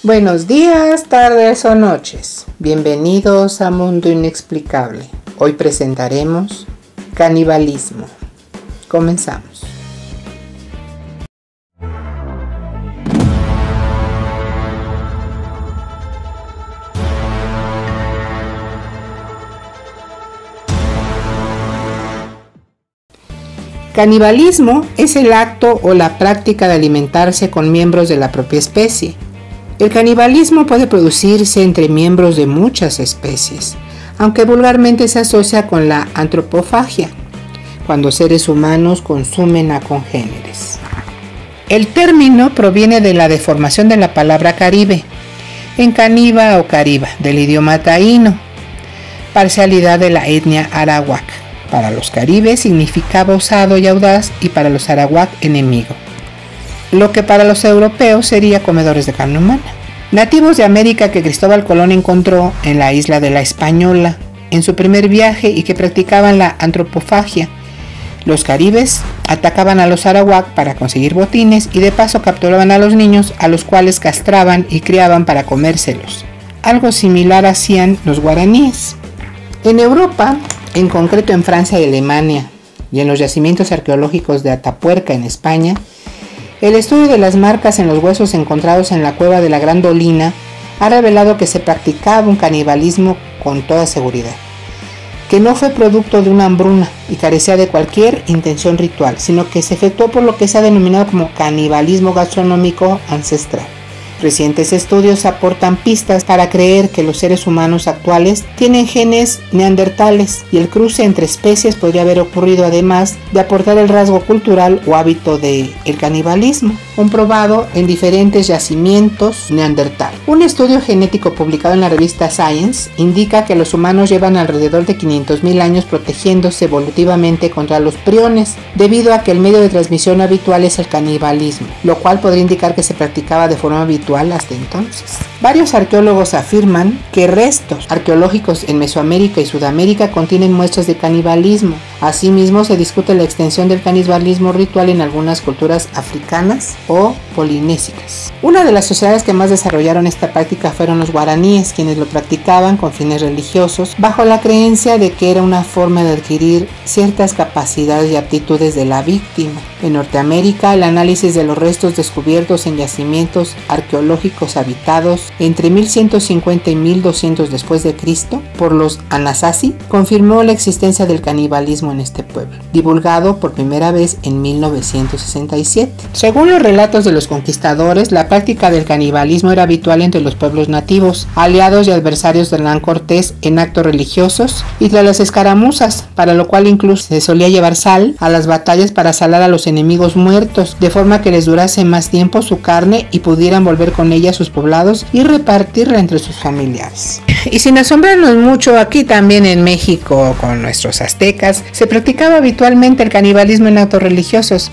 Buenos días, tardes o noches. Bienvenidos a Mundo Inexplicable. Hoy presentaremos canibalismo. Comenzamos. Canibalismo es el acto o la práctica de alimentarse con miembros de la propia especie. El canibalismo puede producirse entre miembros de muchas especies, aunque vulgarmente se asocia con la antropofagia, cuando seres humanos consumen a congéneres. El término proviene de la deformación de la palabra caribe, en caniba o cariba, del idioma taíno, parcialidad de la etnia arawak. Para los caribes significaba osado y audaz, y para los arawak enemigo, lo que para los europeos sería comedores de carne humana. Nativos de América que Cristóbal Colón encontró en la isla de la Española en su primer viaje y que practicaban la antropofagia. Los caribes atacaban a los arawak para conseguir botines y de paso capturaban a los niños, a los cuales castraban y criaban para comérselos. Algo similar hacían los guaraníes. En Europa, en concreto en Francia y Alemania, y en los yacimientos arqueológicos de Atapuerca en España, el estudio de las marcas en los huesos encontrados en la cueva de la Gran Dolina ha revelado que se practicaba un canibalismo con toda seguridad, que no fue producto de una hambruna y carecía de cualquier intención ritual, sino que se efectuó por lo que se ha denominado como canibalismo gastronómico ancestral. Recientes estudios aportan pistas para creer que los seres humanos actuales tienen genes neandertales y el cruce entre especies podría haber ocurrido además de aportar el rasgo cultural o hábito del canibalismo, comprobado en diferentes yacimientos neandertal. Un estudio genético publicado en la revista Science indica que los humanos llevan alrededor de 500.000 años protegiéndose evolutivamente contra los priones, debido a que el medio de transmisión habitual es el canibalismo, lo cual podría indicar que se practicaba de forma habitual hasta entonces. Varios arqueólogos afirman que restos arqueológicos en Mesoamérica y Sudamérica contienen muestras de canibalismo. Asimismo, se discute la extensión del canibalismo ritual en algunas culturas africanas o polinésicas. Una de las sociedades que más desarrollaron esta práctica fueron los guaraníes, quienes lo practicaban con fines religiosos, bajo la creencia de que era una forma de adquirir ciertas capacidades y aptitudes de la víctima. En Norteamérica, el análisis de los restos descubiertos en yacimientos arqueológicos habitados entre 1150 y 1200 después de Cristo por los Anasazi confirmó la existencia del canibalismo en este pueblo, divulgado por primera vez en 1967. Según los relatos de los conquistadores, la práctica del canibalismo era habitual entre los pueblos nativos, aliados y adversarios de Hernán Cortés en actos religiosos y tras las escaramuzas, para lo cual incluso se solía llevar sal a las batallas para salar a los enemigos muertos, de forma que les durase más tiempo su carne y pudieran volver con ella a sus poblados y repartirla entre sus familiares. Y sin asombrarnos mucho, aquí también en México con nuestros aztecas se practicaba habitualmente el canibalismo en actos religiosos.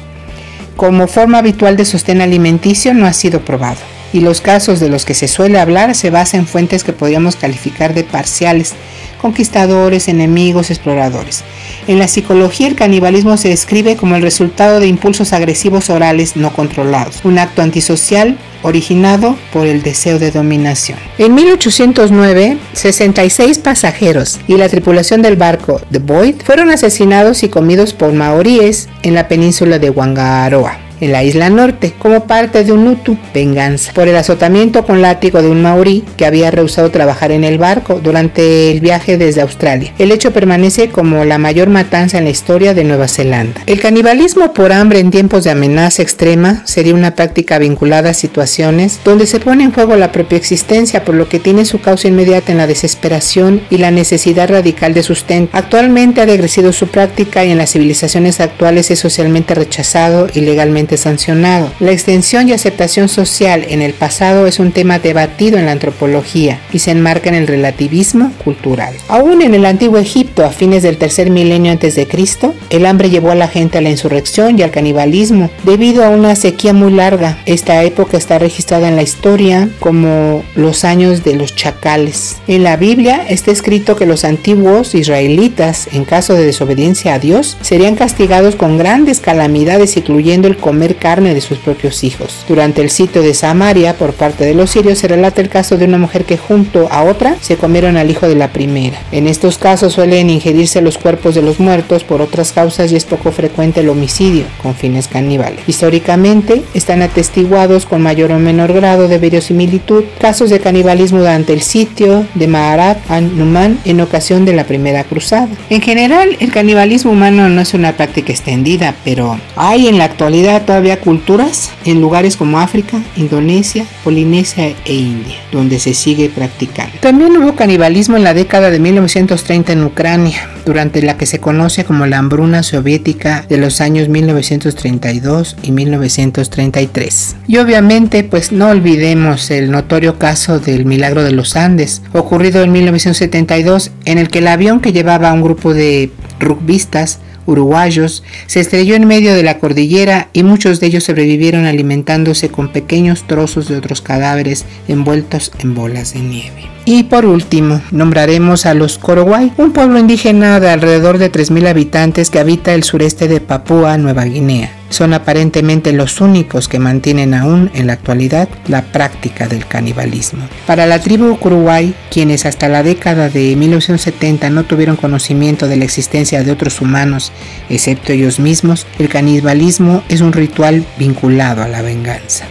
Como forma habitual de sostén alimenticio no ha sido probado, y los casos de los que se suele hablar se basan en fuentes que podríamos calificar de parciales: conquistadores, enemigos, exploradores. En la psicología, el canibalismo se describe como el resultado de impulsos agresivos orales no controlados, un acto antisocial originado por el deseo de dominación. En 1809, 66 pasajeros y la tripulación del barco The Boyd fueron asesinados y comidos por maoríes en la península de Whangaroa, en la isla norte, como parte de un utu, venganza, por el azotamiento con látigo de un maorí que había rehusado trabajar en el barco durante el viaje desde Australia. El hecho permanece como la mayor matanza en la historia de Nueva Zelanda. El canibalismo por hambre en tiempos de amenaza extrema sería una práctica vinculada a situaciones donde se pone en juego la propia existencia, por lo que tiene su causa inmediata en la desesperación y la necesidad radical de sustento. Actualmente ha degrecido su práctica y en las civilizaciones actuales es socialmente rechazado y legalmente sancionado. La extensión y aceptación social en el pasado es un tema debatido en la antropología y se enmarca en el relativismo cultural. Aún en el antiguo Egipto, a fines del tercer milenio antes de Cristo, el hambre llevó a la gente a la insurrección y al canibalismo debido a una sequía muy larga. Esta época está registrada en la historia como los años de los chacales. En la Biblia está escrito que los antiguos israelitas, en caso de desobediencia a Dios, serían castigados con grandes calamidades, incluyendo el combate comer carne de sus propios hijos. Durante el sitio de Samaria por parte de los sirios se relata el caso de una mujer que junto a otra se comieron al hijo de la primera. En estos casos suelen ingerirse los cuerpos de los muertos por otras causas y es poco frecuente el homicidio con fines caníbales. Históricamente están atestiguados con mayor o menor grado de verosimilitud casos de canibalismo durante el sitio de Ma'arat an-Numan en ocasión de la primera cruzada. En general, el canibalismo humano no es una práctica extendida, pero hay en la actualidad todavía culturas en lugares como África, Indonesia, Polinesia e India, donde se sigue practicando. También hubo canibalismo en la década de 1930 en Ucrania, durante la que se conoce como la hambruna soviética de los años 1932 y 1933. Y obviamente, pues no olvidemos el notorio caso del Milagro de los Andes, ocurrido en 1972, en el que el avión que llevaba a un grupo de rugbistas uruguayos se estrelló en medio de la cordillera y muchos de ellos sobrevivieron alimentándose con pequeños trozos de otros cadáveres envueltos en bolas de nieve. Y por último, nombraremos a los Korowai, un pueblo indígena de alrededor de 3.000 habitantes que habita el sureste de Papúa Nueva Guinea. Son aparentemente los únicos que mantienen aún en la actualidad la práctica del canibalismo. Para la tribu Korowai, quienes hasta la década de 1970 no tuvieron conocimiento de la existencia de otros humanos, excepto ellos mismos, el canibalismo es un ritual vinculado a la venganza.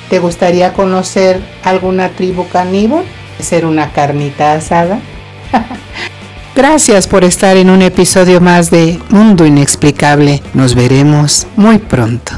¿Te gustaría conocer alguna tribu caníbal? ¿Ser una carnita asada? Gracias por estar en un episodio más de Mundo Inexplicable. Nos veremos muy pronto.